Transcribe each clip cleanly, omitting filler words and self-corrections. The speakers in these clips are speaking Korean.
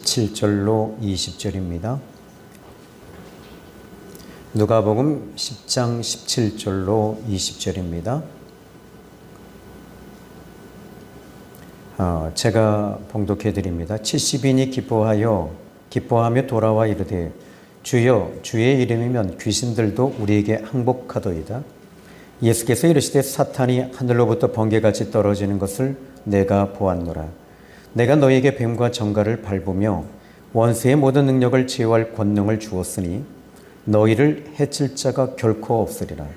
17절로 20절입니다. 누가복음 10장 17절로 20절입니다. 제가 봉독해 드립니다. 70인이 기뻐하며 돌아와 이르되 주여 주의 이름이면 귀신들도 우리에게 항복하도이다. 예수께서 이르시되 사탄이 하늘로부터 번개같이 떨어지는 것을 내가 보았노라. 내가 너희에게 뱀과 정갈을 밟으며 원수의 모든 능력을 제어할 권능을 주었으니 너희를 해칠 자가 결코 없으리라.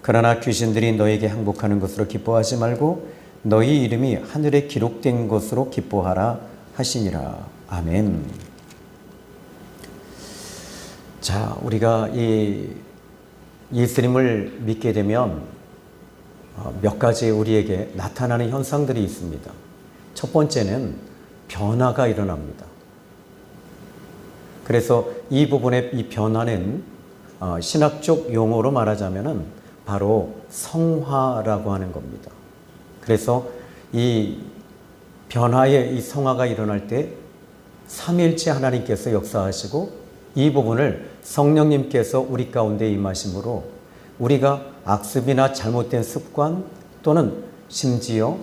그러나 귀신들이 너희에게 항복하는 것으로 기뻐하지 말고 너희 이름이 하늘에 기록된 것으로 기뻐하라 하시니라. 아멘. 자, 우리가 이 예수님을 믿게 되면 몇 가지 우리에게 나타나는 현상들이 있습니다. 첫 번째는 변화가 일어납니다. 그래서 이 부분의 이 변화는 신학적 용어로 말하자면은 바로 성화라고 하는 겁니다. 그래서 이 변화의 이 성화가 일어날 때 삼위일체 하나님께서 역사하시고 이 부분을 성령님께서 우리 가운데 임하심으로 우리가 악습이나 잘못된 습관 또는 심지어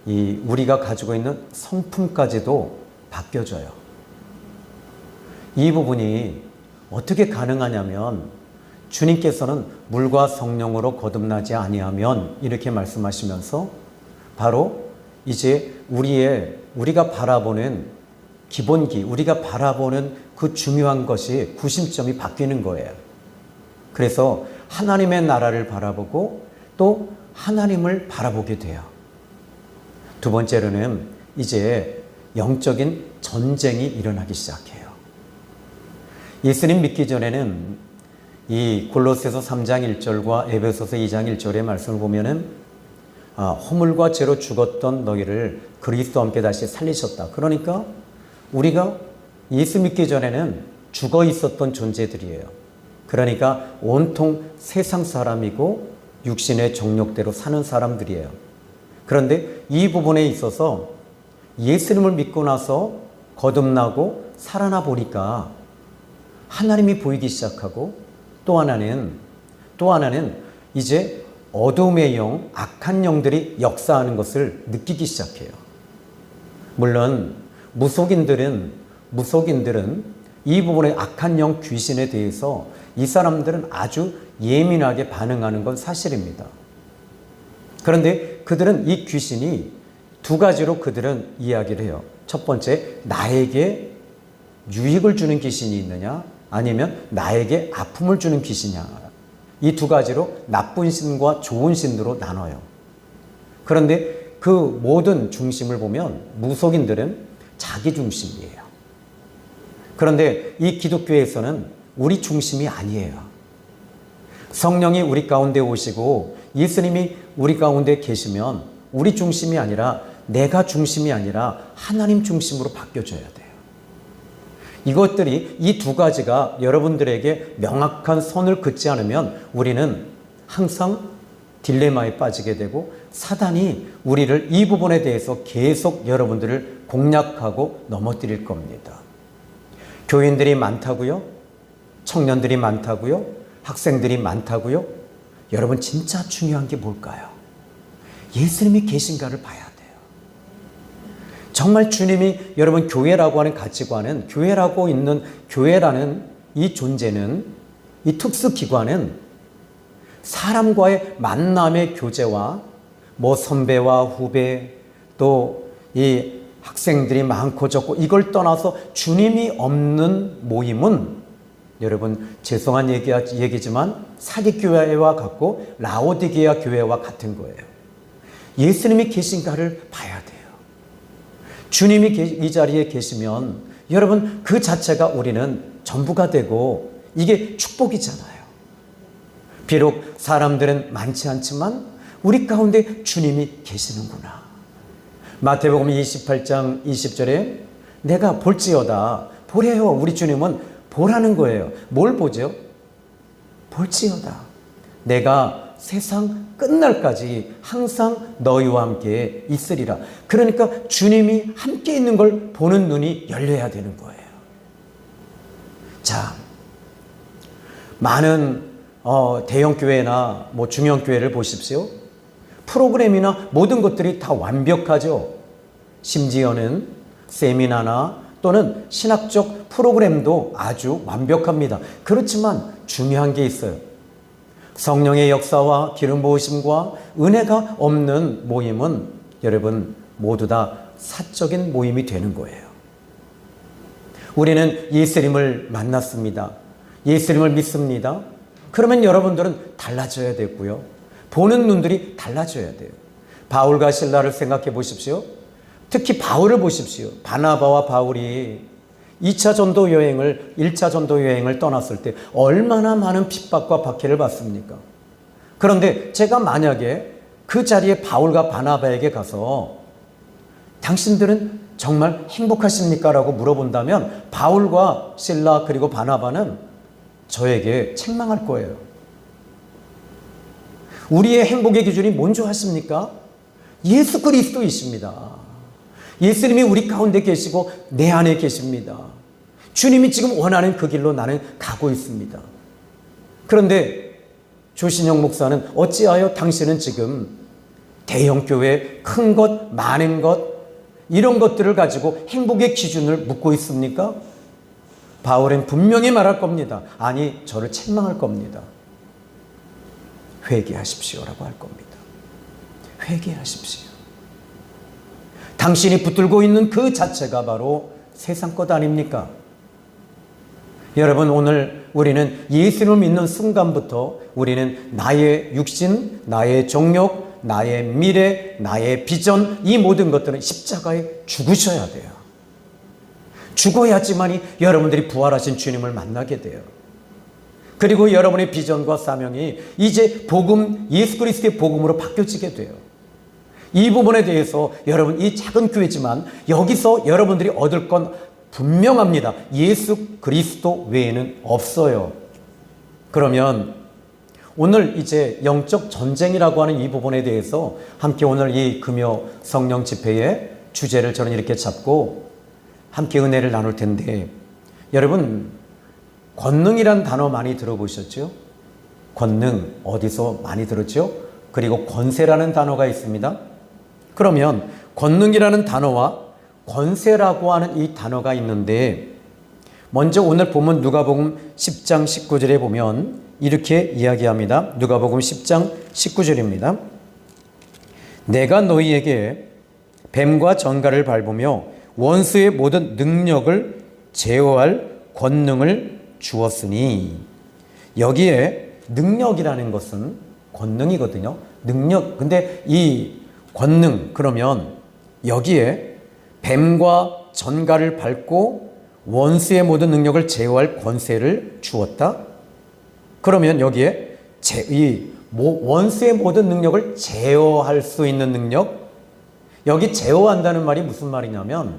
우리가 가지고 있는 성품까지도 바뀌어져요. 이 부분이 어떻게 가능하냐면 주님께서는 물과 성령으로 거듭나지 아니하면 이렇게 말씀하시면서 바로 이제 우리가 바라보는 기본기, 우리가 바라보는 그 중요한 것이 구심점이 바뀌는 거예요. 그래서 하나님의 나라를 바라보고 또 하나님을 바라보게 돼요. 두 번째로는 이제 영적인 전쟁이 일어나기 시작해요. 예수님 믿기 전에는 이 골로새서 3장 1절과 에베소서 2장 1절의 말씀을 보면은 허물과 죄로 죽었던 너희를 그리스도와 함께 다시 살리셨다. 그러니까 우리가 예수 믿기 전에는 죽어 있었던 존재들이에요. 그러니까 온통 세상 사람이고 육신의 정욕대로 사는 사람들이에요. 그런데 이 부분에 있어서 예수님을 믿고 나서 거듭나고 살아나 보니까 하나님이 보이기 시작하고 또 하나는 이제 어둠의 영, 악한 영들이 역사하는 것을 느끼기 시작해요. 물론 무속인들은 이 부분의 악한 영 귀신에 대해서 이 사람들은 아주 예민하게 반응하는 건 사실입니다. 그런데 그들은 이 귀신이 두 가지로 그들은 이야기를 해요. 첫 번째, 나에게 유익을 주는 귀신이 있느냐 아니면 나에게 아픔을 주는 귀신이냐. 이 두 가지로 나쁜 신과 좋은 신으로 나눠요. 그런데 그 모든 중심을 보면 무속인들은 자기 중심이에요. 그런데 이 기독교에서는 우리 중심이 아니에요. 성령이 우리 가운데 오시고 예수님이 우리 가운데 계시면 우리 중심이 아니라 내가 중심이 아니라 하나님 중심으로 바뀌어져야 돼요. 이것들이 이 두 가지가 여러분들에게 명확한 선을 긋지 않으면 우리는 항상 딜레마에 빠지게 되고 사단이 우리를 이 부분에 대해서 계속 여러분들을 공략하고 넘어뜨릴 겁니다. 교인들이 많다고요? 청년들이 많다고요? 학생들이 많다고요? 여러분 진짜 중요한 게 뭘까요? 예수님이 계신가를 봐야 돼요. 정말 주님이 여러분 교회라고 하는 가치관은 교회라고 있는 교회라는 이 존재는 이 특수기관은 사람과의 만남의 교제와 선배와 후배 또 이 학생들이 많고 적고 이걸 떠나서 주님이 없는 모임은 여러분 죄송한 얘기지만 사기교회와 같고 라오디게아 교회와 같은 거예요. 예수님이 계신가를 봐야 돼요. 주님이 이 자리에 계시면 여러분 그 자체가 우리는 전부가 되고 이게 축복이잖아요. 비록 사람들은 많지 않지만 우리 가운데 주님이 계시는구나. 마태복음 28장 20절에 내가 볼지어다. 보래요. 우리 주님은 보라는 거예요. 뭘 보죠? 볼지어다. 내가 세상 끝날까지 항상 너희와 함께 있으리라. 그러니까 주님이 함께 있는 걸 보는 눈이 열려야 되는 거예요. 자, 많은 대형교회나 뭐 중형교회를 보십시오. 프로그램이나 모든 것들이 다 완벽하죠. 심지어는 세미나나 또는 신학적 프로그램도 아주 완벽합니다. 그렇지만 중요한 게 있어요. 성령의 역사와 기름 부으심과 은혜가 없는 모임은 여러분 모두 다 사적인 모임이 되는 거예요. 우리는 예수님을 만났습니다. 예수님을 믿습니다. 그러면 여러분들은 달라져야 되고요. 보는 눈들이 달라져야 돼요. 바울과 실라를 생각해 보십시오. 특히 바울을 보십시오. 바나바와 바울이 2차 전도 여행을 1차 전도 여행을 떠났을 때 얼마나 많은 핍박과 박해를 받습니까? 그런데 제가 만약에 그 자리에 바울과 바나바에게 가서 당신들은 정말 행복하십니까? 라고 물어본다면 바울과 실라 그리고 바나바는 저에게 책망할 거예요. 우리의 행복의 기준이 뭔지 아십니까? 예수 그리스도이십니다. 예수님이 우리 가운데 계시고 내 안에 계십니다. 주님이 지금 원하는 그 길로 나는 가고 있습니다. 그런데 조신영 목사는 어찌하여 당신은 지금 대형교회 큰 것, 많은 것 이런 것들을 가지고 행복의 기준을 묻고 있습니까? 바울은 분명히 말할 겁니다. 아니, 저를 책망할 겁니다. 회개하십시오라고 할 겁니다. 회개하십시오. 당신이 붙들고 있는 그 자체가 바로 세상 것 아닙니까? 여러분, 오늘 우리는 예수를 믿는 순간부터 우리는 나의 육신, 나의 정욕, 나의 미래, 나의 비전 이 모든 것들은 십자가에 죽으셔야 돼요. 죽어야지만이 여러분들이 부활하신 주님을 만나게 돼요. 그리고 여러분의 비전과 사명이 이제 복음, 예수 그리스도의 복음으로 바뀌어지게 돼요. 이 부분에 대해서 여러분 이 작은 교회지만 여기서 여러분들이 얻을 건 분명합니다. 예수 그리스도 외에는 없어요. 그러면 오늘 이제 영적 전쟁이라고 하는 이 부분에 대해서 함께 오늘 이 금요 성령 집회의 주제를 저는 이렇게 잡고 함께 은혜를 나눌 텐데, 여러분 권능이란 단어 많이 들어보셨죠? 권능 어디서 많이 들었죠? 그리고 권세라는 단어가 있습니다. 그러면 권능이라는 단어와 권세라고 하는 이 단어가 있는데, 먼저 오늘 보면 누가복음 10장 19절에 보면 이렇게 이야기합니다. 누가복음 10장 19절입니다. 내가 너희에게 뱀과 전갈을 밟으며 원수의 모든 능력을 제어할 권능을 주었으니, 여기에 능력이라는 것은 권능이거든요. 능력. 근데 이 권능, 그러면 여기에 뱀과 전갈을 밟고 원수의 모든 능력을 제어할 권세를 주었다. 그러면 여기에 원수의 모든 능력을 제어할 수 있는 능력, 여기 제어한다는 말이 무슨 말이냐면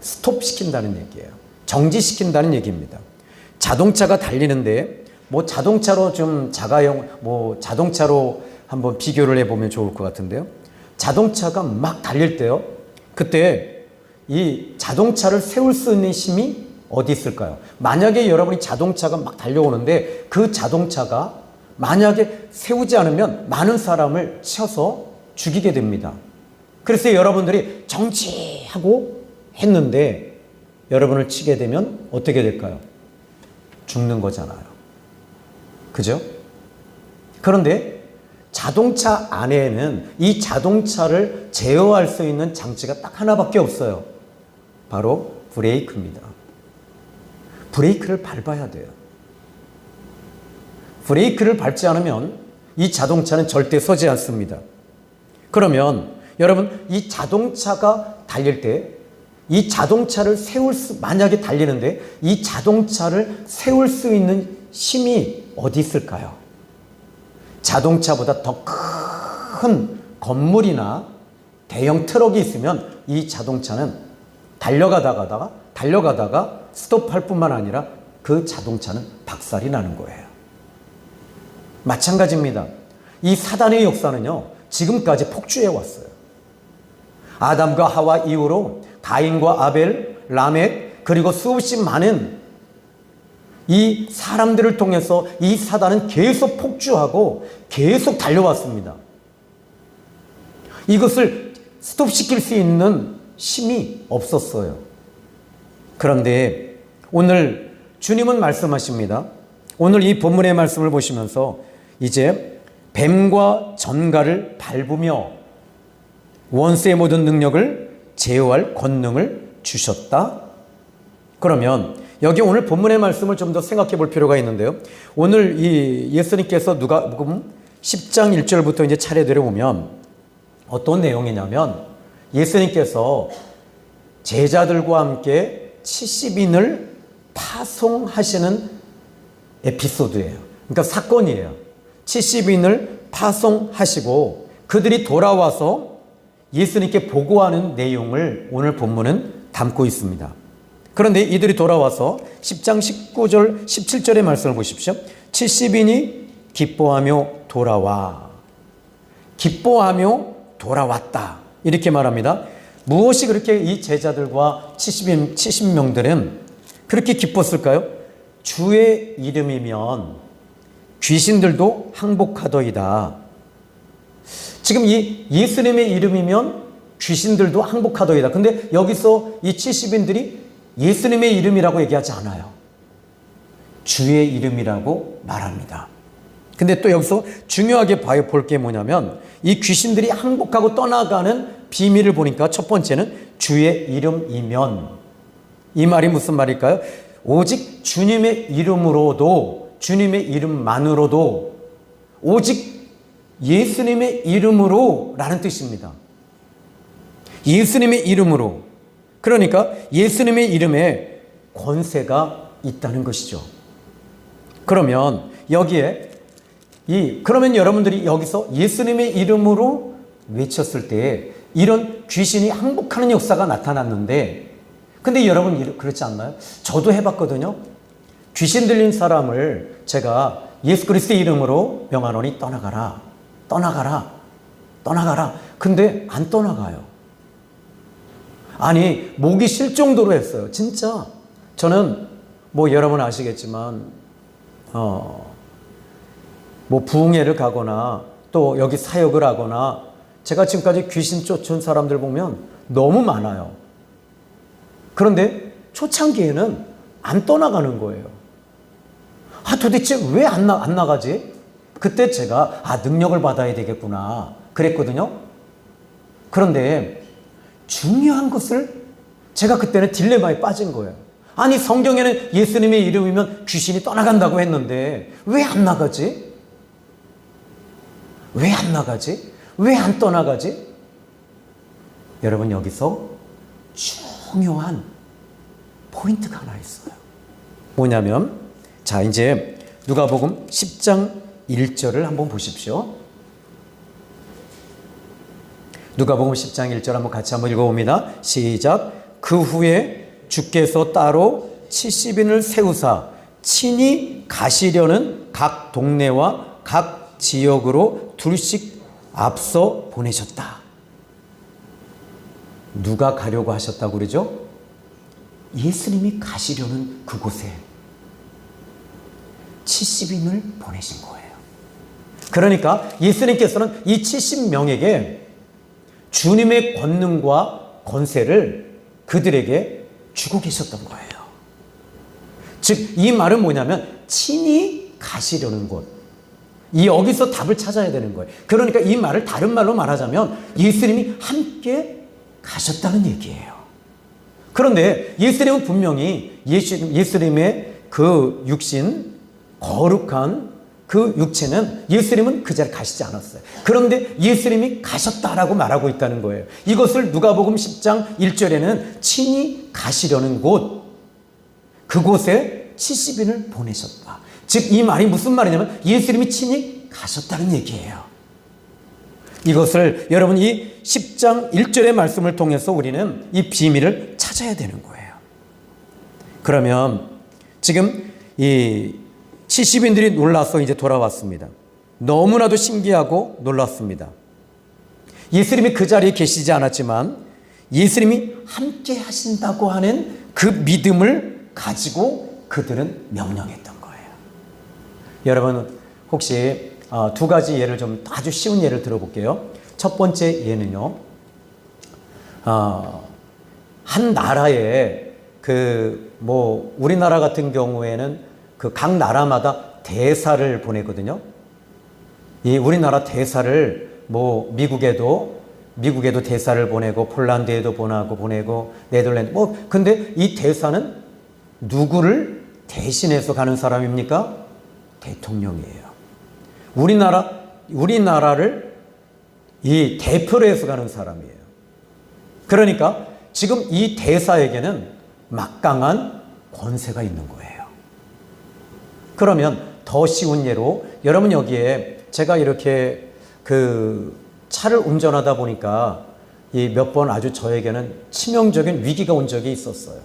스톱시킨다는 얘기예요. 정지시킨다는 얘기입니다. 자동차가 달리는데 뭐 자동차로 좀 자동차로 한번 비교를 해보면 좋을 것 같은데요. 자동차가 막 달릴 때요, 그때 이 자동차를 세울 수 있는 힘이 어디 있을까요? 만약에 여러분이 자동차가 막 달려오는데 그 자동차가 만약에 세우지 않으면 많은 사람을 쳐서 죽이게 됩니다. 그래서 여러분들이 정지하고 했는데 여러분을 치게 되면 어떻게 될까요? 죽는 거잖아요. 그죠? 그런데 자동차 안에는 이 자동차를 제어할 수 있는 장치가 딱 하나밖에 없어요. 바로 브레이크입니다. 브레이크를 밟아야 돼요. 브레이크를 밟지 않으면 이 자동차는 절대 서지 않습니다. 그러면 여러분, 이 자동차가 달릴 때 이 자동차를 만약에 달리는데 이 자동차를 세울 수 있는 힘이 어디 있을까요? 자동차보다 더 큰 건물이나 대형 트럭이 있으면 이 자동차는 달려가다가 스톱할 뿐만 아니라 그 자동차는 박살이 나는 거예요. 마찬가지입니다. 이 사단의 역사는요, 지금까지 폭주해 왔어요. 아담과 하와 이후로 가인과 아벨, 라멕, 그리고 수없이 많은 이 사람들을 통해서 이 사단은 계속 폭주하고 계속 달려왔습니다. 이것을 스톱시킬 수 있는 힘이 없었어요. 그런데 오늘 주님은 말씀하십니다. 오늘 이 본문의 말씀을 보시면서 이제 뱀과 전갈을 밟으며 원수의 모든 능력을 제어할 권능을 주셨다. 그러면 여기 오늘 본문의 말씀을 좀 더 생각해 볼 필요가 있는데요. 오늘 이 예수님께서 누가복음 10장 1절부터 이제 차례대로 보면 어떤 내용이냐면 예수님께서 제자들과 함께 70인을 파송하시는 에피소드예요. 그러니까 사건이에요. 70인을 파송하시고 그들이 돌아와서 예수님께 보고하는 내용을 오늘 본문은 담고 있습니다. 그런데 이들이 돌아와서 10장 19절 17절의 말씀을 보십시오. 70인이 기뻐하며 돌아와. 기뻐하며 돌아왔다. 이렇게 말합니다. 무엇이 그렇게 이 제자들과 70명들은 그렇게 기뻤을까요? 주의 이름이면 귀신들도 항복하더이다. 지금 이 예수님의 이름이면 귀신들도 항복하더이다. 근데 여기서 이 70인들이 예수님의 이름이라고 얘기하지 않아요. 주의 이름이라고 말합니다. 근데 또 여기서 중요하게 볼 게 뭐냐면 이 귀신들이 항복하고 떠나가는 비밀을 보니까 첫 번째는 주의 이름이면, 이 말이 무슨 말일까요? 오직 주님의 이름으로도, 주님의 이름만으로도, 오직 예수님의 이름으로 라는 뜻입니다. 예수님의 이름으로. 그러니까 예수님의 이름에 권세가 있다는 것이죠. 그러면 여기에 그러면 여러분들이 여기서 예수님의 이름으로 외쳤을 때 이런 귀신이 항복하는 역사가 나타났는데, 근데 여러분 그렇지 않나요? 저도 해봤거든요. 귀신 들린 사람을 제가 예수 그리스도의 이름으로 명하노니 떠나가라, 떠나가라, 떠나가라. 근데 안 떠나가요. 아니, 목이 쉴 정도로 했어요. 진짜. 저는 뭐 여러분 아시겠지만 뭐 부흥회를 가거나 또 여기 사역을 하거나 제가 지금까지 귀신 쫓은 사람들 보면 너무 많아요. 그런데 초창기에는 안 떠나가는 거예요. 도대체 왜 안 나가지? 그때 제가 능력을 받아야 되겠구나 그랬거든요. 그런데 중요한 것을 제가 그때는 딜레마에 빠진 거예요. 아니, 성경에는 예수님의 이름이면 귀신이 떠나간다고 했는데 왜 안 나가지? 왜 안 나가지? 왜 안 떠나가지? 여러분, 여기서 중요한 포인트가 하나 있어요. 뭐냐면, 자, 이제 누가복음 10장 1절을 한번 보십시오. 누가복음 10장 1절 한번 같이 한번 읽어봅니다. 시작. 그 후에 주께서 따로 70인을 세우사 친히 가시려는 각 동네와 각 지역으로 둘씩 앞서 보내셨다. 누가 가려고 하셨다고 그러죠? 예수님이 가시려는 그곳에 70인을 보내신 거예요. 그러니까 예수님께서는 이 70명에게 주님의 권능과 권세를 그들에게 주고 계셨던 거예요. 즉, 이 말은 뭐냐면 친히 가시려는 곳. 여기서 답을 찾아야 되는 거예요. 그러니까 이 말을 다른 말로 말하자면 예수님이 함께 가셨다는 얘기예요. 그런데 예수님은 분명히 예수님의 그 육신, 거룩한 그 육체는 예수님은 그 자리에 가시지 않았어요. 그런데 예수님이 가셨다라고 말하고 있다는 거예요. 이것을 누가복음 10장 1절에는 친히 가시려는 곳, 그곳에 70인을 보내셨다. 즉, 이 말이 무슨 말이냐면 예수님이 친히 가셨다는 얘기예요. 이것을 여러분 이 10장 1절의 말씀을 통해서 우리는 이 비밀을 찾아야 되는 거예요. 그러면 지금 이 70인들이 놀라서 이제 돌아왔습니다. 너무나도 신기하고 놀랐습니다. 예수님이 그 자리에 계시지 않았지만 예수님이 함께 하신다고 하는 그 믿음을 가지고 그들은 명령했던 거예요. 여러분 혹시 두 가지 예를 좀 아주 쉬운 예를 들어볼게요. 첫 번째 예는요. 한 나라에 우리나라 같은 경우에는 그 각 나라마다 대사를 보내거든요. 이 우리나라 대사를 미국에도 대사를 보내고 폴란드에도 보내고 네덜란드 근데 이 대사는 누구를 대신해서 가는 사람입니까? 대통령이에요. 우리나라를 이 대표로 해서 가는 사람이에요. 그러니까 지금 이 대사에게는 막강한 권세가 있는 거예요. 그러면 더 쉬운 예로 여러분 여기에 제가 이렇게 그 차를 운전하다 보니까 이 몇 번 아주 저에게는 치명적인 위기가 온 적이 있었어요.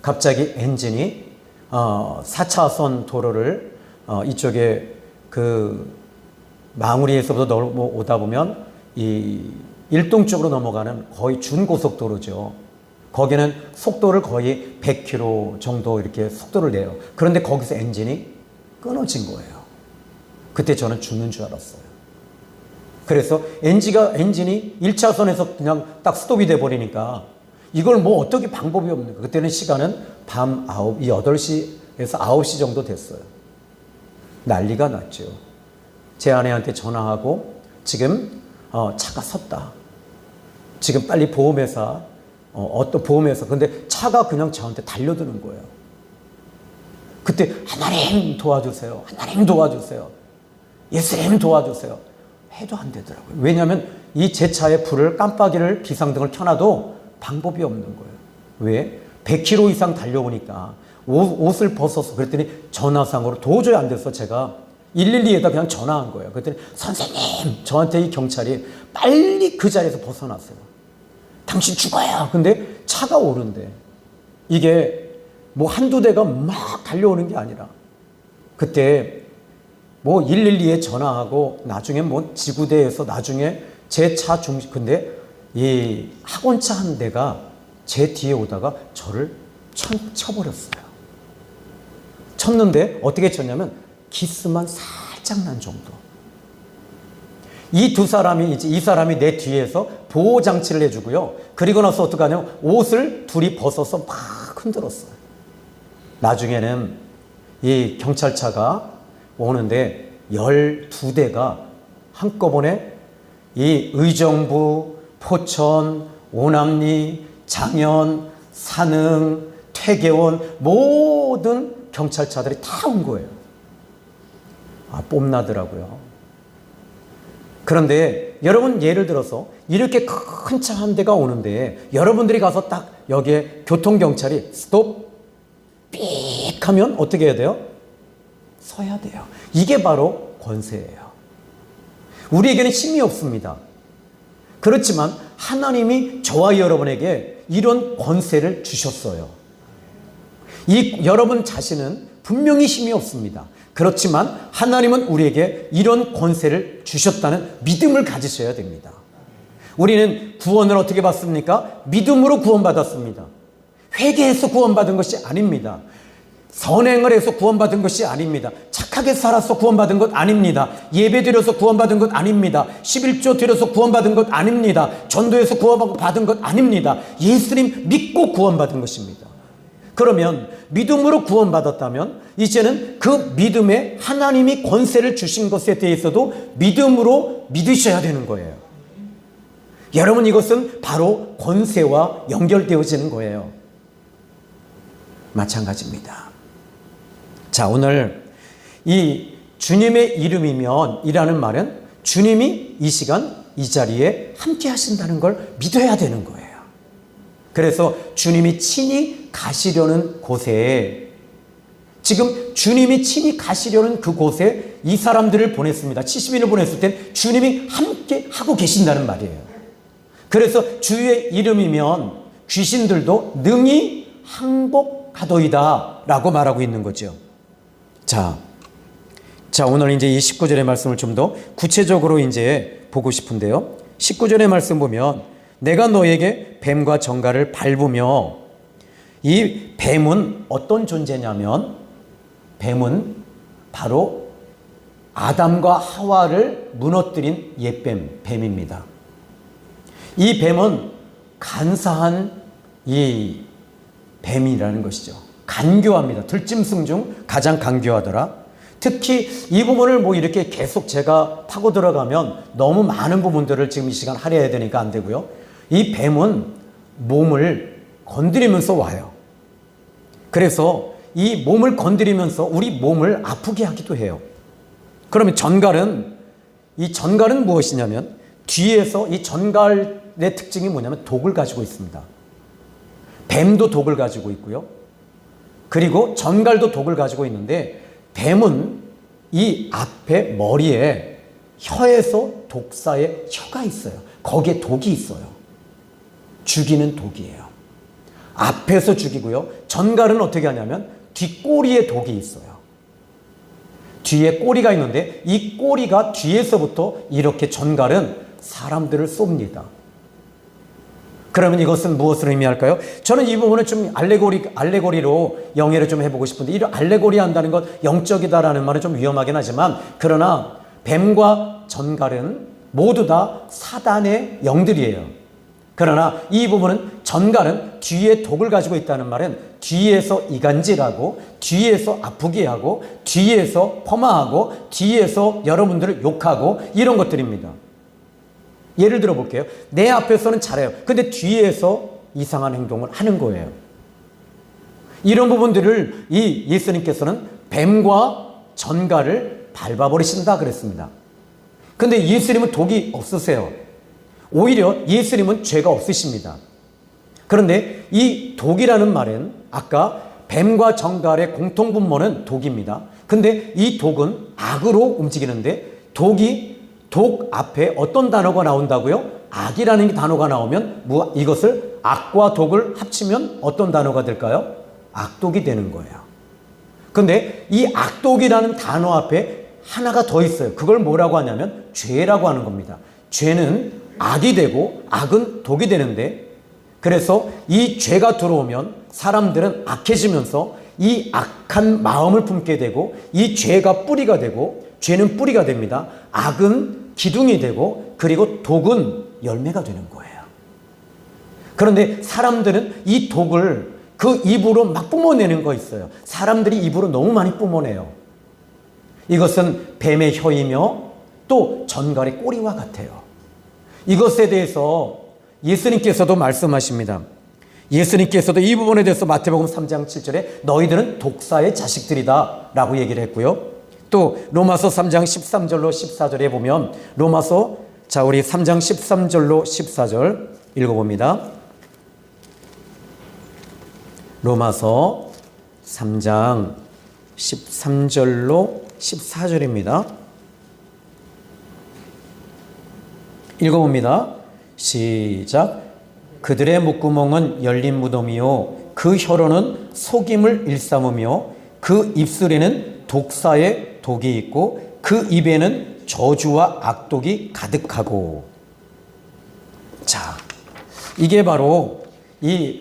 갑자기 엔진이 4차선 도로를 이쪽에 그 망우리에서부터 오다 보면 이 일동 쪽으로 넘어가는 거의 준고속도로죠. 거기는 속도를 거의 100km 정도 이렇게 속도를 내요. 그런데 거기서 엔진이 끊어진 거예요. 그때 저는 죽는 줄 알았어요. 그래서 엔진이 1차선에서 그냥 딱 스톱이 돼버리니까 이걸 어떻게 방법이 없는 거예요. 그때는 시간은 밤 8시에서 9시 정도 됐어요. 난리가 났죠. 제 아내한테 전화하고 지금 차가 섰다. 지금 빨리 보험회사 어떤 보험회사 근데 차가 그냥 저한테 달려드는 거예요. 그때 하나님 도와주세요. 하나님 도와주세요. 예수님 도와주세요. 해도 안 되더라고요. 왜냐하면 이 제 차의 불을 깜빡이를 비상등을 켜놔도 방법이 없는 거예요. 왜? 100km 이상 달려오니까 옷을 벗어서 그랬더니 전화상으로 도저히 안 돼서 제가 112에다 그냥 전화한 거예요. 그랬더니 선생님 저한테 이 경찰이 빨리 그 자리에서 벗어났어요. 당신 죽어요. 근데 차가 오는데 이게 한두 대가 막 달려오는 게 아니라 그때 112에 전화하고 나중에 지구대에서 나중에 제 차 근데 이 학원차 한 대가 제 뒤에 오다가 저를 쳐버렸어요. 쳤는데 어떻게 쳤냐면 기스만 살짝 난 정도. 이 사람이 내 뒤에서 보호장치를 해주고요. 그리고 나서 어떡하냐면 옷을 둘이 벗어서 막 흔들었어요. 나중에는 이 경찰차가 오는데 12대가 한꺼번에 이 의정부, 포천, 오남리, 장현, 산흥, 퇴계원 모든 경찰차들이 다 온 거예요. 뽐나더라고요. 그런데 여러분 예를 들어서 이렇게 큰 차 한 대가 오는데 여러분들이 가서 딱 여기에 교통경찰이 스톱 삑 하면 어떻게 해야 돼요? 서야 돼요. 이게 바로 권세예요. 우리에게는 힘이 없습니다. 그렇지만 하나님이 저와 여러분에게 이런 권세를 주셨어요. 여러분 자신은 분명히 힘이 없습니다. 그렇지만 하나님은 우리에게 이런 권세를 주셨다는 믿음을 가지셔야 됩니다. 우리는 구원을 어떻게 받습니까? 믿음으로 구원받았습니다. 회개해서 구원받은 것이 아닙니다. 선행을 해서 구원받은 것이 아닙니다. 착하게 살아서 구원받은 것 아닙니다. 예배 드려서 구원받은 것 아닙니다. 11조 드려서 구원받은 것 아닙니다. 전도해서 구원받은 것 아닙니다. 예수님 믿고 구원받은 것입니다. 그러면 믿음으로 구원받았다면 이제는 그 믿음에 하나님이 권세를 주신 것에 대해서도 믿음으로 믿으셔야 되는 거예요. 여러분 이것은 바로 권세와 연결되어지는 거예요. 마찬가지입니다. 자, 오늘 이 주님의 이름이면 이라는 말은 주님이 이 시간 이 자리에 함께 하신다는 걸 믿어야 되는 거예요. 그래서 주님이 친히 가시려는 곳에 지금 주님이 친히 가시려는 그곳에 이 사람들을 보냈습니다. 70인을 보냈을 땐 주님이 함께 하고 계신다는 말이에요. 그래서 주의 이름이면 귀신들도 능히 항복하도이다 라고 말하고 있는 거죠. 자, 자, 오늘 이제 이 19절의 말씀을 좀 더 구체적으로 이제 보고 싶은데요. 19절의 말씀 보면 내가 너에게 뱀과 정갈을 밟으며, 이 뱀은 어떤 존재냐면 뱀은 바로 아담과 하와를 무너뜨린 옛뱀, 뱀입니다. 이 뱀은 간사한 이 뱀이라는 것이죠. 간교합니다. 들짐승 중 가장 간교하더라. 특히 이 부분을 뭐 이렇게 계속 제가 파고 들어가면 너무 많은 부분들을 지금 이 시간 할애해야 되니까 안 되고요. 이 뱀은 몸을 건드리면서 와요. 그래서 이 몸을 건드리면서 우리 몸을 아프게 하기도 해요. 그러면 이 전갈은 무엇이냐면, 뒤에서 이 전갈의 특징이 뭐냐면 독을 가지고 있습니다. 뱀도 독을 가지고 있고요. 그리고 전갈도 독을 가지고 있는데, 뱀은 이 앞에 머리에 혀에서 독사의 혀가 있어요. 거기에 독이 있어요. 죽이는 독이에요. 앞에서 죽이고요. 전갈은 어떻게 하냐면 뒷꼬리에 독이 있어요. 뒤에 꼬리가 있는데 이 꼬리가 뒤에서부터 이렇게 전갈은 사람들을 쏩니다. 그러면 이것은 무엇을 의미할까요? 저는 이 부분을 좀 알레고리로 영해를 좀 해보고 싶은데, 이 알레고리 한다는 건 영적이다라는 말은 좀 위험하긴 하지만, 그러나 뱀과 전갈은 모두 다 사단의 영들이에요. 그러나 이 부분은 전갈은 뒤에 독을 가지고 있다는 말은 뒤에서 이간질하고, 뒤에서 아프게 하고, 뒤에서 폄하하고, 뒤에서 여러분들을 욕하고, 이런 것들입니다. 예를 들어 볼게요. 내 앞에서는 잘해요. 근데 뒤에서 이상한 행동을 하는 거예요. 이런 부분들을 이 예수님께서는 뱀과 전갈을 밟아버리신다 그랬습니다. 근데 예수님은 독이 없으세요. 오히려 예수님은 죄가 없으십니다. 그런데 이 독이라는 말은 아까 뱀과 전갈의 공통분모는 독입니다. 근데 이 독은 악으로 움직이는데, 독 앞에 어떤 단어가 나온다고요? 악이라는 단어가 나오면 이것을 악과 독을 합치면 어떤 단어가 될까요? 악독이 되는 거예요. 근데 이 악독이라는 단어 앞에 하나가 더 있어요. 그걸 뭐라고 하냐면 죄라고 하는 겁니다. 죄는 악이 되고 악은 독이 되는데, 그래서 이 죄가 들어오면 사람들은 악해지면서 이 악한 마음을 품게 되고, 이 죄가 뿌리가 되고, 죄는 뿌리가 됩니다. 악은 기둥이 되고, 그리고 독은 열매가 되는 거예요. 그런데 사람들은 이 독을 그 입으로 막 뿜어내는 거 있어요. 사람들이 입으로 너무 많이 뿜어내요. 이것은 뱀의 혀이며 또 전갈의 꼬리와 같아요. 이것에 대해서 예수님께서도 말씀하십니다. 예수님께서도 이 부분에 대해서 마태복음 3장 7절에 너희들은 독사의 자식들이다 라고 얘기를 했고요. 또 로마서 3장 13절로 14절에 보면 우리 3장 13절로 14절 읽어봅니다. 로마서 3장 13절로 14절입니다. 읽어봅니다. 시작. 그들의 목구멍은 열린 무덤이요 그 혀로는 속임을 일삼으며 그 입술에는 독사의 독이 있고 그 입에는 저주와 악독이 가득하고. 자, 이게 바로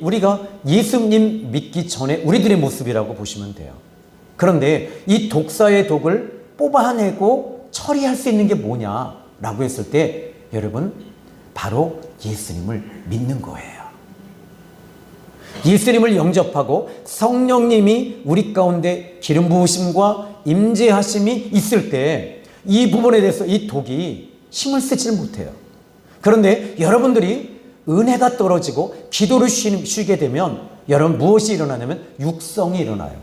우리가 예수님 믿기 전에 우리들의 모습이라고 보시면 돼요. 그런데 이 독사의 독을 뽑아내고 처리할 수 있는 게 뭐냐라고 했을 때, 여러분, 바로 예수님을 믿는 거예요. 예수님을 영접하고 성령님이 우리 가운데 기름 부으심과 임재하심이 있을 때 이 부분에 대해서 이 독이 힘을 쓰지를 못해요. 그런데 여러분들이 은혜가 떨어지고 기도를 쉬게 되면 여러분 무엇이 일어나냐면 육성이 일어나요.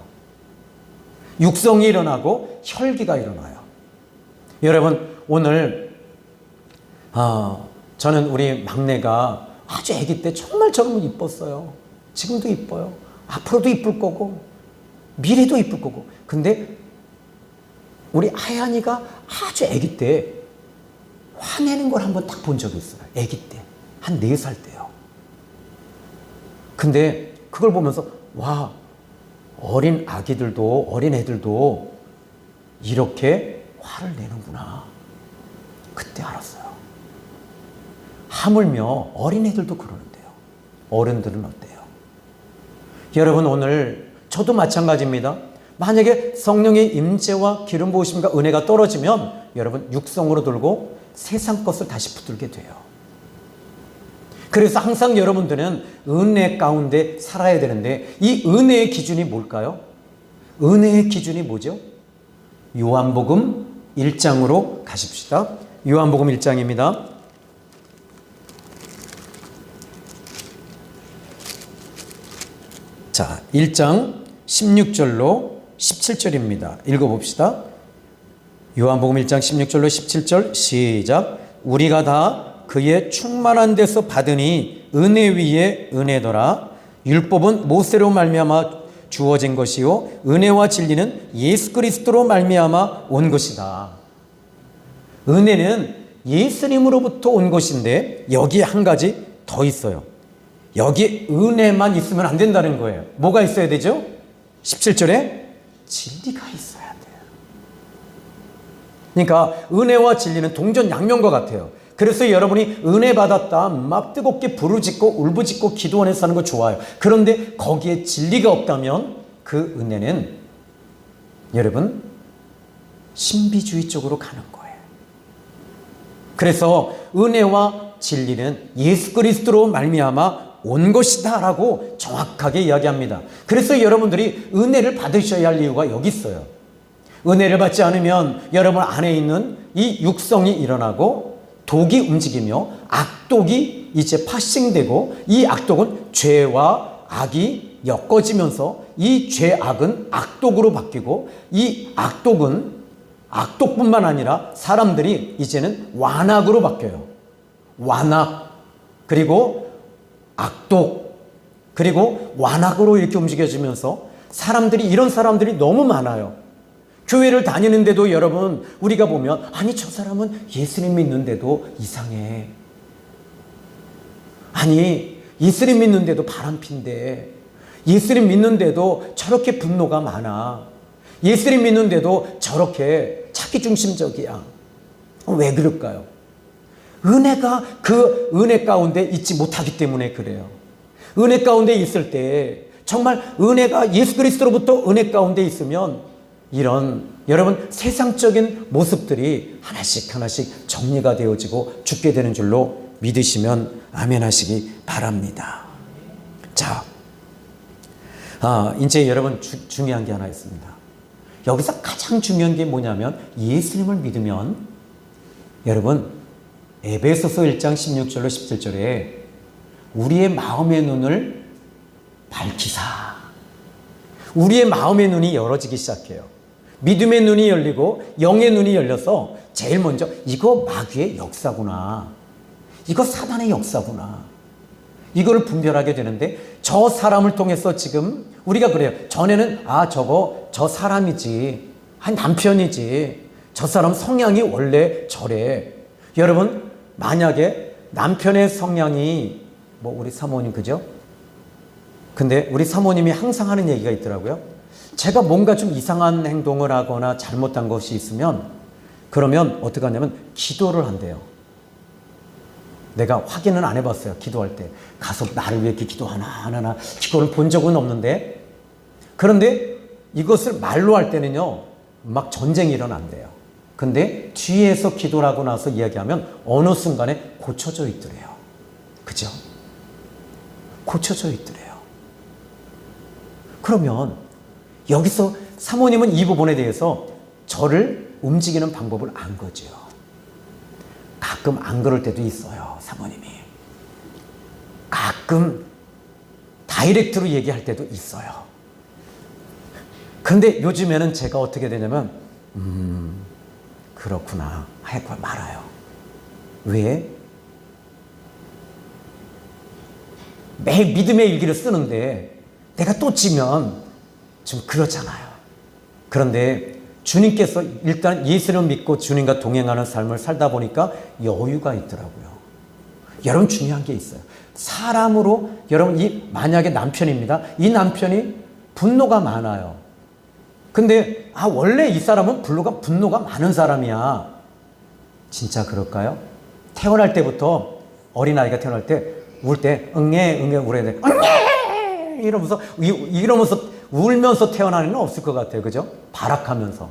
육성이 일어나고 혈기가 일어나요. 여러분, 오늘 저는 우리 막내가 아주 아기 때 정말 저는 이뻤어요. 지금도 이뻐요. 앞으로도 이쁠 거고 미래도 이쁠 거고. 근데 우리 하얀이가 아주 아기 때 화내는 걸 한번 딱 본 적이 있어요. 아기 때. 한 4살 때요. 근데 그걸 보면서 와, 어린 애들도 이렇게 화를 내는구나. 그때 알았어요. 하물며 어린애들도 그러는데요. 어른들은 어때요? 여러분, 오늘 저도 마찬가지입니다. 만약에 성령의 임재와 기름 부으심과 은혜가 떨어지면 여러분 육성으로 돌고 세상 것을 다시 붙들게 돼요. 그래서 항상 여러분들은 은혜 가운데 살아야 되는데, 이 은혜의 기준이 뭘까요? 은혜의 기준이 뭐죠? 요한복음 1장으로 가십시다. 요한복음 1장입니다. 자, 1장 16절로 17절입니다. 읽어봅시다. 요한복음 1장 16절로 17절 시작. 우리가 다 그의 충만한 데서 받으니 은혜 위에 은혜더라. 율법은 모세로 말미암아 주어진 것이요 은혜와 진리는 예수 그리스도로 말미암아 온 것이다. 은혜는 예수님으로부터 온 것인데 여기에 한 가지 더 있어요. 여기 은혜만 있으면 안 된다는 거예요. 뭐가 있어야 되죠? 17절에 진리가 있어야 돼요. 그러니까 은혜와 진리는 동전양면과 같아요. 그래서 여러분이 은혜 받았다 막 뜨겁게 부르짖고 울부짖고 기도원에서 사는 거 좋아요. 그런데 거기에 진리가 없다면 그 은혜는 여러분 신비주의 쪽으로 가는 거예요. 그래서 은혜와 진리는 예수 그리스도로 말미암아 온 것이다 라고 정확하게 이야기합니다. 그래서 여러분들이 은혜를 받으셔야 할 이유가 여기 있어요. 은혜를 받지 않으면 여러분 안에 있는 이 육성이 일어나고 독이 움직이며 악독이 이제 파생되고, 이 악독은 죄와 악이 엮어지면서 이 죄악은 악독으로 바뀌고, 이 악독은 악독뿐만 아니라 사람들이 이제는 완악으로 바뀌어요. 완악, 그리고 악독, 그리고 완악으로 이렇게 움직여지면서 사람들이, 이런 사람들이 너무 많아요. 교회를 다니는데도 여러분 우리가 보면 아니 저 사람은 예수님 믿는데도 이상해. 아니 예수님 믿는데도 바람핀데, 예수님 믿는데도 저렇게 분노가 많아. 예수님 믿는데도 저렇게 자기중심적이야. 왜 그럴까요? 은혜가 그 은혜 가운데 있지 못하기 때문에 그래요. 은혜 가운데 있을 때 정말 은혜가 예수 그리스도로부터 은혜 가운데 있으면 이런 여러분 세상적인 모습들이 하나씩 하나씩 정리가 되어지고 죽게 되는 줄로 믿으시면 아멘 하시기 바랍니다. 자, 이제 여러분 중요한 게 하나 있습니다. 여기서 가장 중요한 게 뭐냐면 예수님을 믿으면 여러분 에베소서 1장 16절로 17절에 우리의 마음의 눈을 밝히사, 우리의 마음의 눈이 열어지기 시작해요. 믿음의 눈이 열리고 영의 눈이 열려서 제일 먼저 이거 마귀의 역사구나, 이거 사단의 역사구나, 이걸 분별하게 되는데, 저 사람을 통해서 지금 우리가 그래요. 전에는 저 사람이지, 남편이지, 저 사람 성향이 원래 저래. 여러분 만약에 남편의 성향이 우리 사모님 그죠? 근데 우리 사모님이 항상 하는 얘기가 있더라고요. 제가 뭔가 좀 이상한 행동을 하거나 잘못한 것이 있으면 그러면 어떻게 하냐면 기도를 한대요. 내가 확인은 안 해봤어요. 기도할 때 가서 나를 위해 이렇게 기도하나 그걸 본 적은 없는데, 그런데 이것을 말로 할 때는요 막 전쟁이 일어난대요. 근데 뒤에서 기도를 하고 나서 이야기하면 어느 순간에 고쳐져 있더래요. 그죠? 고쳐져 있더래요. 그러면 여기서 사모님은 이 부분에 대해서 저를 움직이는 방법을 안 거죠. 가끔 안 그럴 때도 있어요. 사모님이 가끔 다이렉트로 얘기할 때도 있어요. 근데 요즘에는 제가 어떻게 되냐면 그렇구나 하고 말아요. 왜? 매일 믿음의 일기를 쓰는데 내가 또 지면 좀 그렇잖아요. 그런데 주님께서 일단 예수를 믿고 주님과 동행하는 삶을 살다 보니까 여유가 있더라고요. 여러분 중요한 게 있어요. 사람으로 여러분 만약에 남편입니다. 이 남편이 분노가 많아요. 근데 원래 이 사람은 분노가 많은 사람이야. 진짜 그럴까요? 태어날 때부터, 어린아이가 태어날 때 울 때 응애 울어야 돼. 응애 이러면서 울면서 태어나는 건 없을 것 같아요. 그죠? 발악하면서.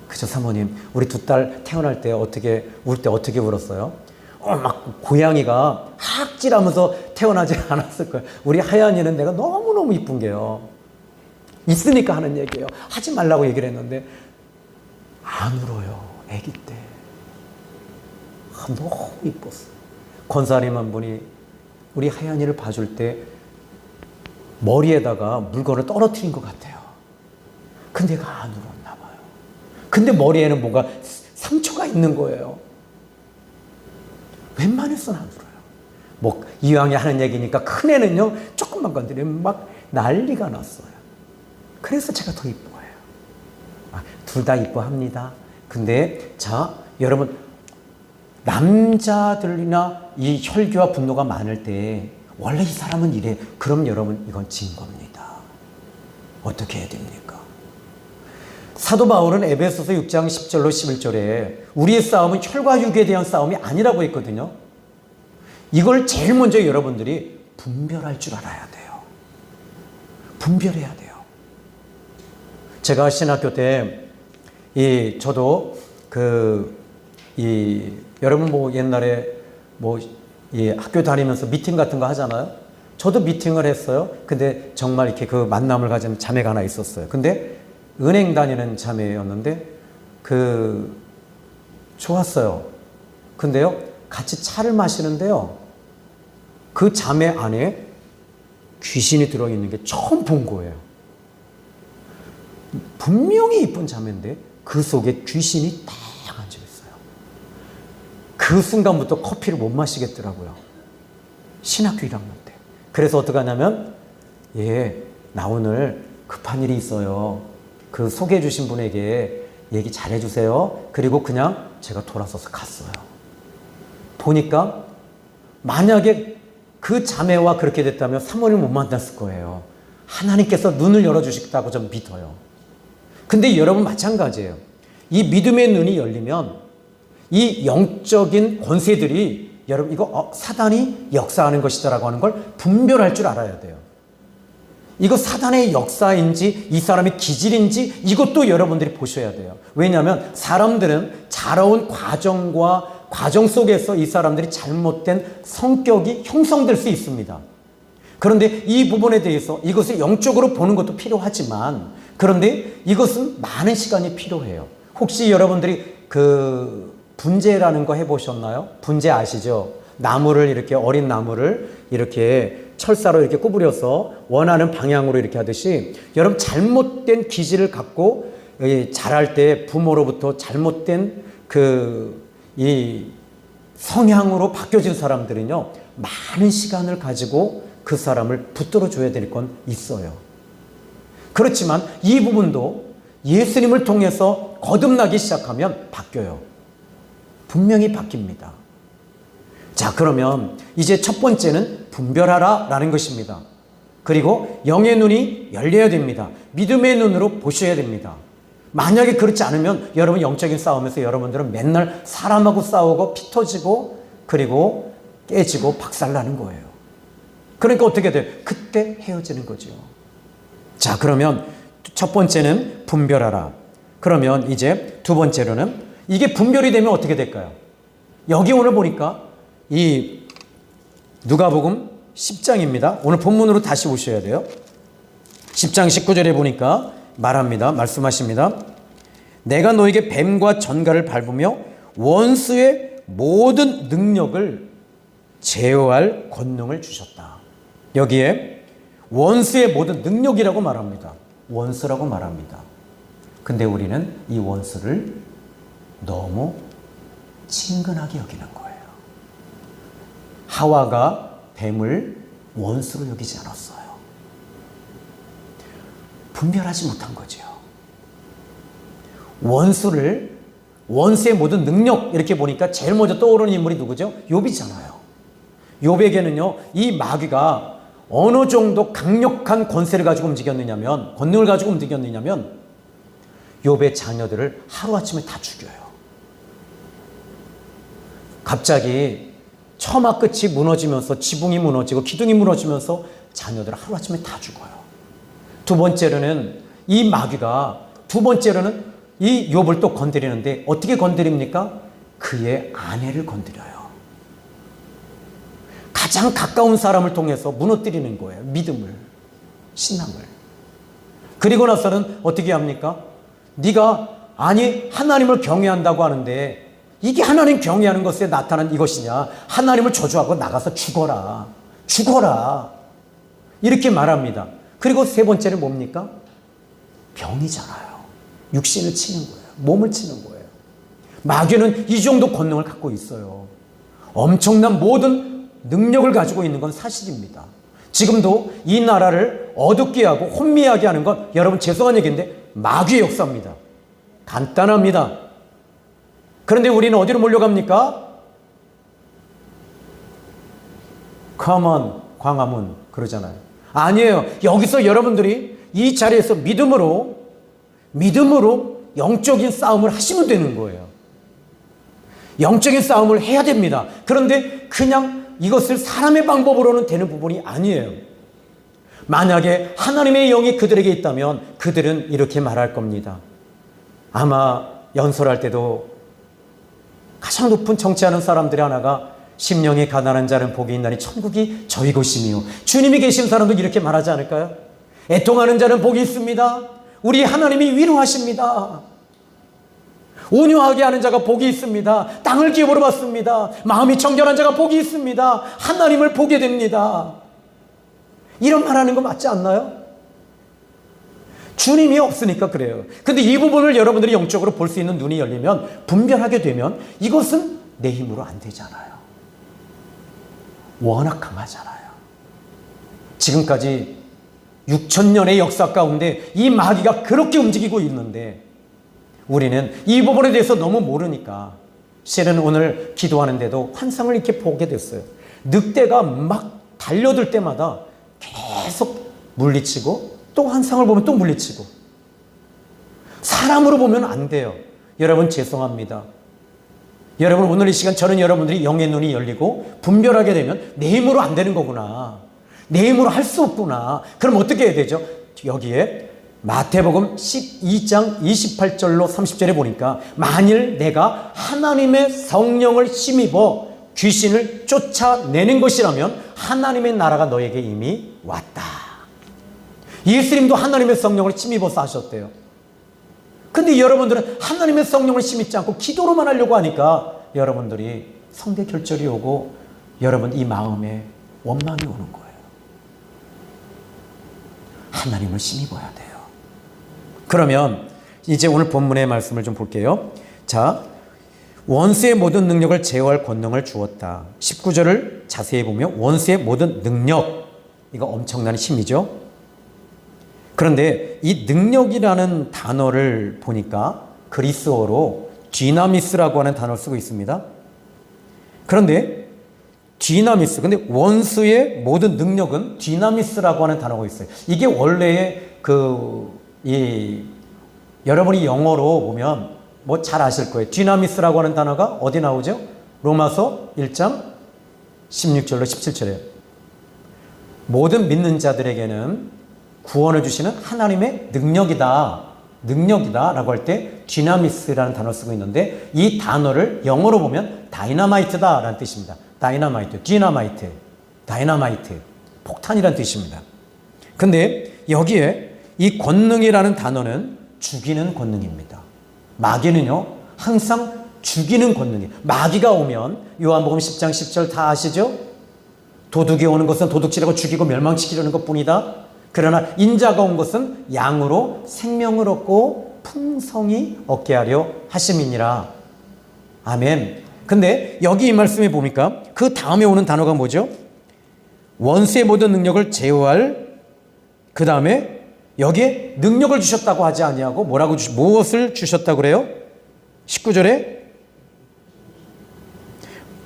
그죠, 사모님? 우리 두 딸 태어날 때 울 때 어떻게 울었어요? 막 고양이가 학질하면서 태어나지 않았을 거예요. 우리 하연이는 내가 너무너무 이쁜 게요. 있으니까 하는 얘기예요. 하지 말라고 얘기를 했는데 안 울어요. 아기 때. 너무 이뻤어. 권사님 한 분이 우리 하연이를 봐줄 때 머리에다가 물건을 떨어뜨린 것 같아요. 근데 얘가 안 울었나 봐요. 근데 머리에는 뭔가 상처가 있는 거예요. 웬만해서는 안 울어요. 뭐 이왕에 하는 얘기니까 큰애는요 조금만 건드리면 막 난리가 났어요. 그래서 제가 더 이뻐해요. 둘 다 이뻐합니다. 근데 자 여러분, 남자들이나 이 혈기와 분노가 많을 때 원래 이 사람은 이래. 그럼 여러분 이건 진 겁니다. 어떻게 해야 됩니까? 사도 바울은 에베소서 6장 10절로 11절에 우리의 싸움은 혈과 육에 대한 싸움이 아니라고 했거든요. 이걸 제일 먼저 여러분들이 분별할 줄 알아야 돼요. 분별해야 돼요. 제가 신학교 때 저도 여러분 뭐 옛날에 학교 다니면서 미팅 같은 거 하잖아요. 저도 미팅을 했어요. 근데 정말 이렇게 그 만남을 가진 자매가 하나 있었어요. 근데 은행 다니는 자매였는데 좋았어요. 근데요 같이 차를 마시는데요 그 자매 안에 귀신이 들어있는 게 처음 본 거예요. 분명히 이쁜 자매인데 그 속에 귀신이 딱 앉아있어요. 그 순간부터 커피를 못 마시겠더라고요. 신학교 1학년 때. 그래서 어떻게 하냐면 나 오늘 급한 일이 있어요. 그 소개해 주신 분에게 얘기 잘해 주세요. 그리고 그냥 제가 돌아서서 갔어요. 보니까 만약에 그 자매와 그렇게 됐다면 사모님을 못 만났을 거예요. 하나님께서 눈을 열어주시겠다고 좀 믿어요. 근데 여러분 마찬가지예요. 이 믿음의 눈이 열리면 이 영적인 권세들이 여러분 이거 사단이 역사하는 것이다라고 하는 걸 분별할 줄 알아야 돼요. 이거 사단의 역사인지 이 사람의 기질인지 이것도 여러분들이 보셔야 돼요. 왜냐하면 사람들은 자라온 과정 속에서 이 사람들이 잘못된 성격이 형성될 수 있습니다. 그런데 이 부분에 대해서 이것을 영적으로 보는 것도 필요하지만 그런데 이것은 많은 시간이 필요해요. 혹시 여러분들이 분재라는 거 해보셨나요? 분재 아시죠? 나무를 이렇게 어린 나무를 이렇게 철사로 이렇게 구부려서 원하는 방향으로 이렇게 하듯이 여러분 잘못된 기질을 갖고 자랄 때 부모로부터 잘못된 이 성향으로 바뀌어진 사람들은요 많은 시간을 가지고 그 사람을 붙들어 줘야 될 건 있어요. 그렇지만 이 부분도 예수님을 통해서 거듭나기 시작하면 바뀌어요. 분명히 바뀝니다. 자, 그러면 이제 첫 번째는 분별하라 라는 것입니다. 그리고 영의 눈이 열려야 됩니다. 믿음의 눈으로 보셔야 됩니다. 만약에 그렇지 않으면 여러분 영적인 싸움에서 여러분들은 맨날 사람하고 싸우고 피 터지고 그리고 깨지고 박살나는 거예요. 그러니까 어떻게 돼요? 그때 헤어지는 거죠. 자, 그러면 첫 번째는 분별하라. 그러면 이제 두 번째로는 이게 분별이 되면 어떻게 될까요? 여기 오늘 보니까 이 누가복음 10장입니다. 오늘 본문으로 다시 오셔야 돼요. 10장 19절에 보니까 말씀하십니다. 내가 너에게 뱀과 전갈을 밟으며 원수의 모든 능력을 제어할 권능을 주셨다. 여기에 원수의 모든 능력이라고 말합니다. 원수라고 말합니다. 근데 우리는 이 원수를 너무 친근하게 여기는 거예요. 하와가 뱀을 원수로 여기지 않았어요. 분별하지 못한 거죠. 원수의 모든 능력 이렇게 보니까 제일 먼저 떠오르는 인물이 누구죠? 욥이잖아요. 욥에게는요 이 마귀가 어느 정도 강력한 권세를 가지고 움직였느냐면, 권능을 가지고 움직였느냐면 욥의 자녀들을 하루아침에 다 죽여요. 갑자기 처마 끝이 무너지면서 지붕이 무너지고 기둥이 무너지면서 자녀들을 하루아침에 다 죽어요. 두 번째로는 이 마귀가 이 욥을 또 건드리는데 어떻게 건드립니까? 그의 아내를 건드려요. 가장 가까운 사람을 통해서 무너뜨리는 거예요. 믿음을, 신앙을. 그리고 나서는 어떻게 합니까? 네가 하나님을 경외한다고 하는데 이게 하나님 경외하는 것에 나타난 이것이냐? 하나님을 저주하고 나가서 죽어라. 죽어라. 이렇게 말합니다. 그리고 세 번째는 뭡니까? 병이잖아요. 육신을 치는 거예요. 몸을 치는 거예요. 마귀는 이 정도 권능을 갖고 있어요. 엄청난 모든 능력을 가지고 있는 건 사실입니다. 지금도 이 나라를 어둡게 하고 혼미하게 하는 건 여러분 죄송한 얘기인데 마귀의 역사입니다. 간단합니다. 그런데 우리는 어디로 몰려갑니까? Come on, 광화문 그러잖아요. 아니에요. 여기서 여러분들이 이 자리에서 믿음으로 영적인 싸움을 하시면 되는 거예요. 영적인 싸움을 해야 됩니다. 그런데 그냥 이것을 사람의 방법으로는 되는 부분이 아니에요. 만약에 하나님의 영이 그들에게 있다면 그들은 이렇게 말할 겁니다. 아마 연설할 때도 가장 높은 정치하는 사람들의 하나가 심령이 가난한 자는 복이 있나니 천국이 저희 것이며, 주님이 계신 사람도 이렇게 말하지 않을까요? 애통하는 자는 복이 있습니다. 우리 하나님이 위로하십니다. 온유하게 하는 자가 복이 있습니다. 땅을 기업으로 받습니다. 마음이 청결한 자가 복이 있습니다. 하나님을 보게 됩니다. 이런 말하는 거 맞지 않나요? 주님이 없으니까 그래요. 근데 이 부분을 여러분들이 영적으로 볼 수 있는 눈이 열리면, 분별하게 되면 이것은 내 힘으로 안 되잖아요. 워낙 강하잖아요. 지금까지 6,000년의 역사 가운데 이 마귀가 그렇게 움직이고 있는데 우리는 이 부분에 대해서 너무 모르니까 실은 오늘 기도하는데도 환상을 이렇게 보게 됐어요. 늑대가 막 달려들 때마다 계속 물리치고 또 환상을 보면 또 물리치고. 사람으로 보면 안 돼요. 여러분 죄송합니다. 여러분 오늘 이 시간 저는 여러분들이 영의 눈이 열리고 분별하게 되면 내 힘으로 안 되는 거구나. 내 힘으로 할 수 없구나. 그럼 어떻게 해야 되죠? 여기에 마태복음 12장 28절로 30절에 보니까 만일 내가 하나님의 성령을 힘입어 귀신을 쫓아내는 것이라면 하나님의 나라가 너에게 이미 왔다. 예수님도 하나님의 성령을 힘입어서 하셨대요. 근데 여러분들은 하나님의 성령을 힘입지 않고 기도로만 하려고 하니까 여러분들이 성대 결절이 오고 여러분 이 마음에 원망이 오는 거예요. 하나님을 힘입어야 돼요. 그러면 이제 오늘 본문의 말씀을 좀 볼게요. 자, 원수의 모든 능력을 제어할 권능을 주었다. 19절을 자세히 보면 원수의 모든 능력, 이거 엄청난 힘이죠. 그런데 이 능력이라는 단어를 보니까 그리스어로 디나미스라고 하는 단어를 쓰고 있습니다. 그런데 디나미스, 근데 원수의 모든 능력은 디나미스라고 하는 단어가 있어요. 이게 원래의 여러분이 영어로 보면 뭐 잘 아실 거예요. 디나미스라고 하는 단어가 어디 나오죠? 로마서 1장 16절로 17절에 모든 믿는 자들에게는 구원을 주시는 하나님의 능력이다 라고 할 때 디나미스라는 단어를 쓰고 있는데 이 단어를 영어로 보면 다이너마이트다 라는 뜻입니다. 다이너마이트, 폭탄이라는 뜻입니다. 근데 여기에 이 권능이라는 단어는 죽이는 권능입니다. 마귀는요 항상 죽이는 권능이에요. 마귀가 오면 요한복음 10장 10절 다 아시죠? 도둑이 오는 것은 도둑질하고 죽이고 멸망시키려는 것뿐이다. 그러나 인자가 온 것은 양으로 생명을 얻고 풍성히 얻게 하려 하심이니라. 아멘. 근데 여기 이 말씀에 보니까 그 다음에 오는 단어가 뭐죠? 원수의 모든 능력을 제어할, 그 다음에 여기에 능력을 주셨다고 하지 아니하고 무엇을 주셨다고 그래요? 19절에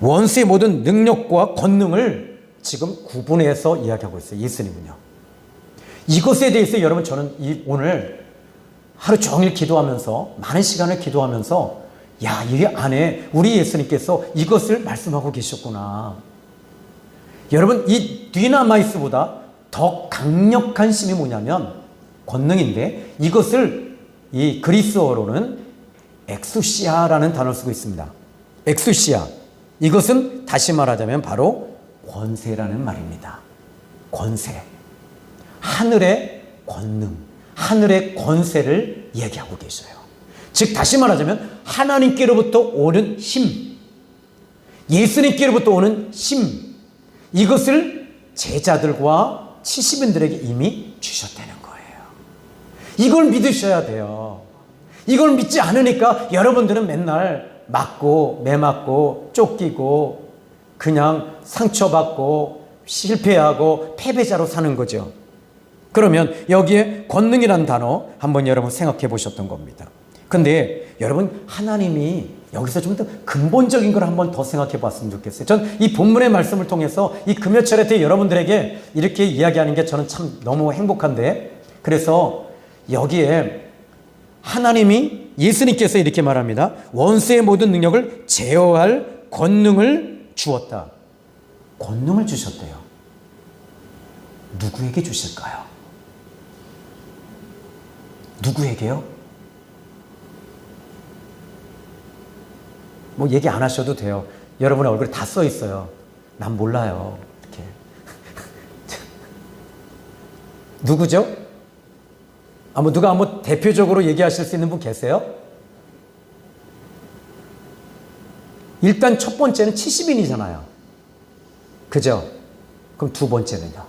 원수의 모든 능력과 권능을 지금 구분해서 이야기하고 있어요. 예수님은요. 이것에 대해서 여러분 저는 오늘 하루 종일 기도하면서 많은 시간을 기도하면서 야, 이 안에 우리 예수님께서 이것을 말씀하고 계셨구나. 여러분 이 디나마이스보다 더 강력한 힘이 뭐냐면 권능인데 이것을 이 그리스어로는 엑수시아라는 단어를 쓰고 있습니다. 엑수시아. 이것은 다시 말하자면 바로 권세라는 말입니다. 권세. 하늘의 권능, 하늘의 권세를 얘기하고 계셔요. 즉 다시 말하자면 하나님께로부터 오는 힘, 예수님께로부터 오는 힘, 이것을 제자들과 70인들에게 이미 주셨다는 거예요. 이걸 믿으셔야 돼요. 이걸 믿지 않으니까 여러분들은 맨날 맞고 매맞고 쫓기고 그냥 상처받고 실패하고 패배자로 사는 거죠. 그러면 여기에 권능이라는 단어 한번 여러분 생각해 보셨던 겁니다. 근데 여러분 하나님이 여기서 좀 더 근본적인 걸 한번 더 생각해 봤으면 좋겠어요. 전 이 본문의 말씀을 통해서 이 금요철에 때 여러분들에게 이렇게 이야기하는 게 저는 참 너무 행복한데, 그래서 여기에 하나님이 예수님께서 이렇게 말합니다. 원수의 모든 능력을 제어할 권능을 주었다. 권능을 주셨대요. 누구에게 주실까요? 누구에게요? 뭐 얘기 안 하셔도 돼요. 여러분의 얼굴에 다 써 있어요. 난 몰라요. 이렇게. 누구죠? 누가 한번 대표적으로 얘기하실 수 있는 분 계세요? 일단 첫 번째는 70인이잖아요. 그죠? 그럼 두 번째는요?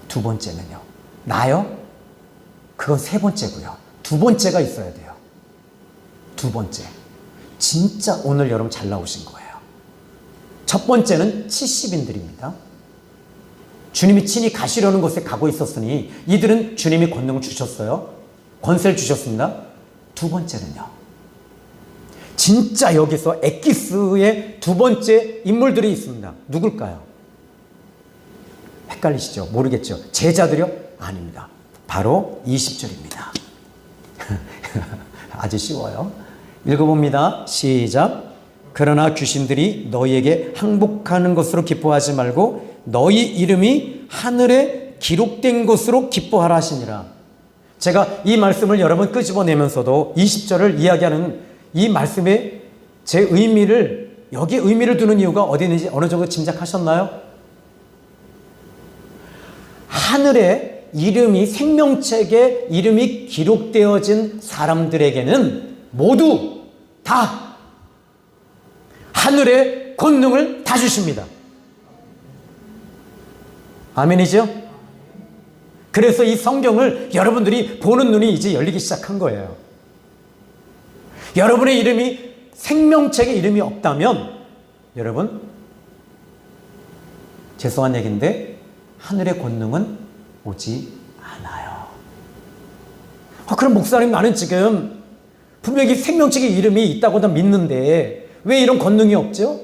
두 번째는요? 나요? 그건 세 번째고요. 두 번째가 있어야 돼요. 두 번째. 진짜 오늘 여러분 잘 나오신 거예요. 첫 번째는 70인들입니다. 주님이 친히 가시려는 곳에 가고 있었으니 이들은 주님이 권능을 주셨어요. 권세를 주셨습니다. 두 번째는요. 진짜 여기서 엑기스의 두 번째 인물들이 있습니다. 누굴까요? 헷갈리시죠? 모르겠죠? 제자들이요? 아닙니다. 바로 20절입니다. 아주 쉬워요. 읽어봅니다. 시작. 그러나 귀신들이 너희에게 항복하는 것으로 기뻐하지 말고 너희 이름이 하늘에 기록된 것으로 기뻐하라 하시니라. 제가 이 말씀을 여러분 끄집어내면서도 20절을 이야기하는 이 말씀의 제 의미를, 여기에 의미를 두는 이유가 어디 있는지 어느 정도 짐작하셨나요? 하늘에 이름이, 생명책에 이름이 기록되어진 사람들에게는 모두 다 하늘의 권능을 다 주십니다. 아멘이죠? 그래서 이 성경을 여러분들이 보는 눈이 이제 열리기 시작한 거예요. 여러분의 이름이 생명책에 이름이 없다면 여러분 죄송한 얘기인데 하늘의 권능은 오지 않아요. 그럼 목사님 나는 지금 분명히 생명책에 이름이 있다고 다 믿는데 왜 이런 권능이 없죠?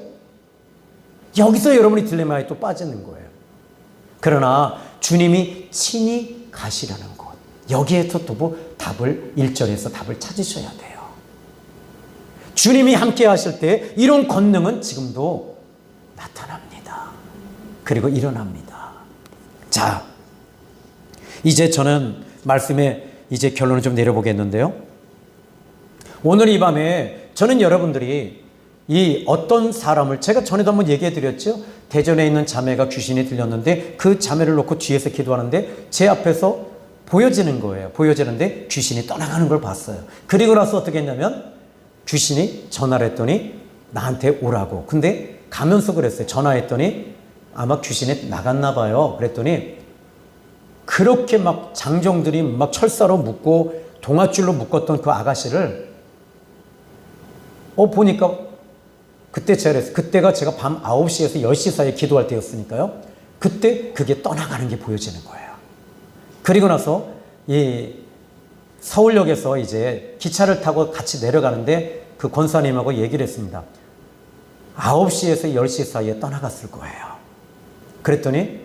여기서 여러분이 딜레마에 또 빠지는 거예요. 그러나 주님이 친히 가시려는 곳, 여기에서 또 답을 1절에서 답을 찾으셔야 돼요. 주님이 함께 하실 때 이런 권능은 지금도 나타납니다. 그리고 일어납니다. 자, 이제 저는 말씀에 이제 결론을 좀 내려보겠는데요. 오늘 이 밤에 저는 여러분들이 이 어떤 사람을, 제가 전에도 한번 얘기해 드렸죠. 대전에 있는 자매가 귀신이 들렸는데 그 자매를 놓고 뒤에서 기도하는데 제 앞에서 보여지는 거예요. 보여지는데 귀신이 떠나가는 걸 봤어요. 그리고 나서 어떻게 했냐면 귀신이 전화를 했더니 나한테 오라고. 근데 가면서 그랬어요. 전화했더니 아마 귀신이 나갔나 봐요. 그랬더니 그렇게 막 장정들이 막 철사로 묶고 동아줄로 묶었던 그 아가씨를 보니까 그때 제가 그랬어요. 그때가 제가 밤 9시에서 10시 사이에 기도할 때였으니까요. 그때 그게 떠나가는 게 보여지는 거예요. 그리고 나서 이 서울역에서 이제 기차를 타고 같이 내려가는데 그 권사님하고 얘기를 했습니다. 9시에서 10시 사이에 떠나갔을 거예요. 그랬더니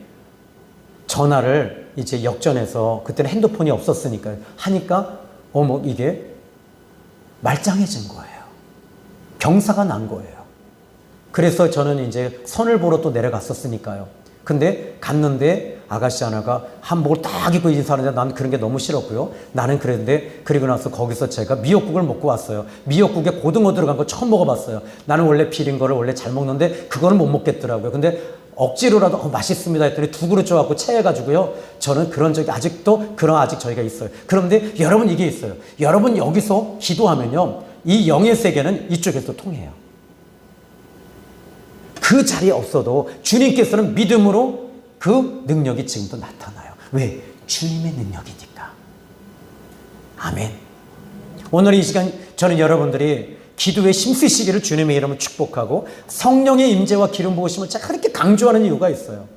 전화를 이제 역전해서, 그때는 핸드폰이 없었으니까 하니까 어머 이게 말짱해진 거예요. 경사가 난 거예요. 그래서 저는 이제 선을 보러 또 내려갔었으니까요. 근데 갔는데 아가씨 하나가 한복을 딱 입고 인사하는데 난 그런 게 너무 싫었고요. 나는 그랬는데, 그리고 나서 거기서 제가 미역국을 먹고 왔어요. 미역국에 고등어 들어간 거 처음 먹어봤어요. 나는 원래 비린 거를 원래 잘 먹는데 그거는 못 먹겠더라고요. 근데 억지로라도 맛있습니다 했더니 2그릇 줘갖고 체해가지고요. 저는 그런 적이 아직도 아직 저희가 있어요. 그런데 여러분 이게 있어요. 여러분 여기서 기도하면요, 이 영의 세계는 이쪽에서 통해요. 그 자리에 없어도 주님께서는 믿음으로 그 능력이 지금도 나타나요. 왜? 주님의 능력이니까. 아멘. 오늘 이 시간 저는 여러분들이 기도에 힘쓰시기를 주님의 이름으로 축복하고, 성령의 임재와 기름 부으심을 제가 그렇게 강조하는 이유가 있어요.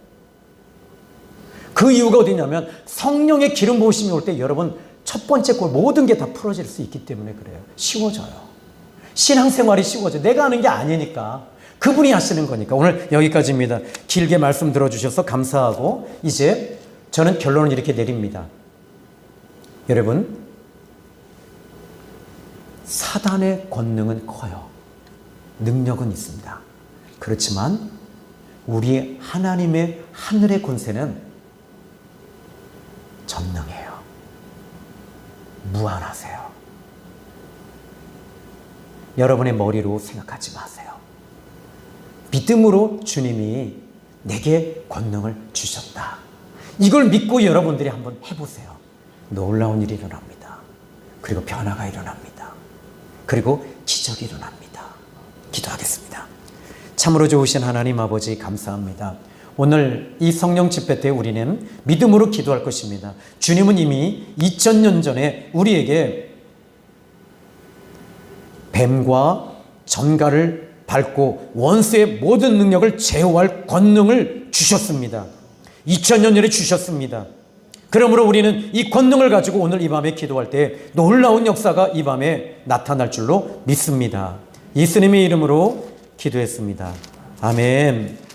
그 이유가 어디냐면, 성령의 기름 부으심이 올 때 여러분 첫 번째 골 모든 게 다 풀어질 수 있기 때문에 그래요. 쉬워져요. 신앙생활이 쉬워져요. 내가 하는 게 아니니까. 그분이 하시는 거니까. 오늘 여기까지입니다. 길게 말씀 들어주셔서 감사하고, 이제 저는 결론을 이렇게 내립니다. 여러분, 사단의 권능은 커요. 능력은 있습니다. 그렇지만 우리 하나님의 하늘의 권세는 전능해요. 무한하세요. 여러분의 머리로 생각하지 마세요. 믿음으로 주님이 내게 권능을 주셨다. 이걸 믿고 여러분들이 한번 해보세요. 놀라운 일이 일어납니다. 그리고 변화가 일어납니다. 그리고 기적이 일어납니다. 기도하겠습니다. 참으로 좋으신 하나님 아버지 감사합니다. 오늘 이 성령 집회 때 우리는 믿음으로 기도할 것입니다. 주님은 이미 2000년 전에 우리에게 뱀과 전갈을 밟고 원수의 모든 능력을 제어할 권능을 주셨습니다. 2000년 전에 주셨습니다. 그러므로 우리는 이 권능을 가지고 오늘 이 밤에 기도할 때 놀라운 역사가 이 밤에 나타날 줄로 믿습니다. 예수님의 이름으로 기도했습니다. 아멘.